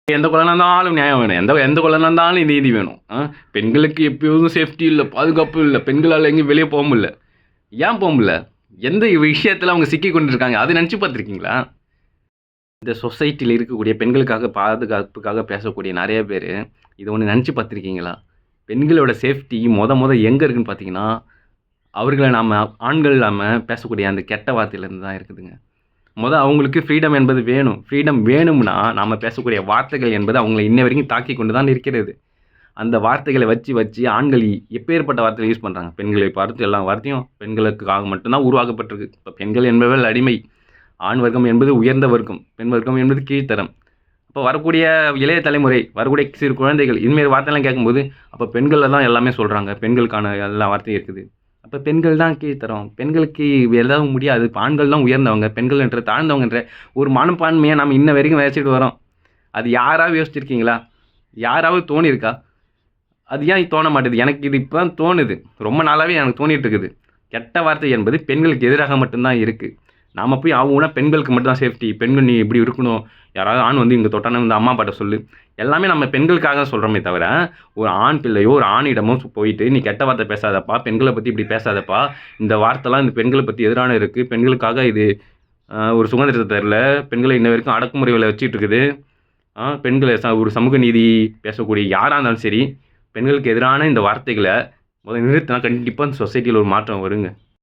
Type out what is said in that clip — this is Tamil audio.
எந்த கொலைனா இருந்தாலும் நியாயம் வேணும். எந்த எந்த கொலைனா இருந்தாலும் நீதி வேணும். பெண்களுக்கு எப்போதும் சேஃப்டி இல்ல, பாதுகாப்பு இல்ல. பெண்களால எங்கேயும் வெளிய போ முடியல. ஏன் போ முடியல? எந்த விஷயத்துல அவங்க சிக்கிக் கொண்டிருக்காங்க? அத நெனச்சு பார்த்துருக்கீங்களா? இந்த சொசைட்டில இருக்கக்கூடிய பெண்களுக்காக பாதுகாப்புக்காக பேசக்கூடிய நெறைய பேரு, இத ஒண்ணு நெனச்சு பார்த்துருக்கீங்களா? பெண்களோட சேஃப்டி மொத எங்க இருக்குன்னு பார்த்தீங்கன்னா, அவர்கள நாம ஆண்கள் நாம பேசக்கூடிய அந்த கெட்ட வார்த்தையிலிருந்து தான் இருக்குதுங்க. அவங்களுக்கு ஃப்ரீடம் என்பது வேணும். ஃப்ரீடம் வேணும்னா, நாம பேசக்கூடிய வார்த்தைகள் என்பது அவங்கள இன்ன வரைக்கும் தாக்கிக் கொண்டு தான் இருக்கிறது. அந்த வார்த்தைகள வச்சு ஆண்கள் எப்பேர்ப்பட்ட வார்த்தைகள யூஸ் பண்றாங்க. பெண்களை பார்த்து எல்லா வார்த்தையும் பெண்களுக்காக மட்டும் தான் உருவாக்கப்பட்டிருக்கு. இப்ப பெண்கள் என்பவள் அடிமை. ஆண் வர்க்கம் என்பது உயர்ந்த வர்க்கம். பெண் வர்க்கம் என்பது கீழ்த்தரம். அப்ப வரக்கூடிய இளைய தலைமுறை, வரக்கூடிய சிறு குழந்தைகள் இனிமேல் வார்த்தைலாம் கேட்கும்போது, அப்ப பெண்கள தான் எல்லாமே சொல்றாங்க. பெண்களுக்கான எல்லா வார்த்தையும் இருக்குது. அப்ப பெண்கள் தான் கீழ்த்தரம். பெண்களுக்கு எல்லாம் முடியாது. இப்ப ஆண்கள் தான் உயர்ந்தவங்க. பெண்கள் என்ற தாழ்ந்தவங்கன்ற ஒரு மனப்பான்மைய நாம இன்ன வரைக்கும் விதைச்சுட்டு வரோம். அது யாராவது யோசிச்சிருக்கீங்களா? யாராவது தோணியிருக்கா? அது ஏன் தோண மாட்டேது? எனக்கு இது இப்ப தான் தோணுது. ரொம்ப நாளாவே எனக்கு தோணிட்டு இருக்குது. கெட்ட வார்த்தை என்பது பெண்களுக்கு எதிராக மட்டும் தான் இருக்கு. நாம போய் ஊனா பெண்களுக்கு மட்டும் தான் சேஃப்டி. பெண்கள் நீ இப்படி இருக்கணும். யாராவது ஆண் வந்து இங்க தொட்டானா வந்து அம்மா, அப்பாட்ட சொல்லு. எல்லாமே நம்ம பெண்களுக்காக சொல்றோமே தவிர, ஒரு ஆண் பிள்ளையோ, ஒரு ஆணிடமோ போயிட்டு, "நீ கெட்ட வார்த்தை பேசாதப்பா. பெண்கள பத்தி இப்படி பேசாதப்பா. இந்த வார்த்தைலாம் இந்த பெண்கள பத்தி எதிரான இருக்கு. பெண்களுக்காக இது ஒரு சுதந்திரத்த தரல. பெண்கள இன்ன வரைக்கும் அடக்குமுறையில வச்சுட்டு இருக்குது. பெண்கள ஒரு சமூக நீதி பேசக்கூடிய யாரா இருந்தாலும் சரி, பெண்களுக்கு எதிரான இந்த வார்த்தைகள நிறுத்தினா கண்டிப்பா இந்த சொசைட்டில ஒரு மாற்றம் வருங்க."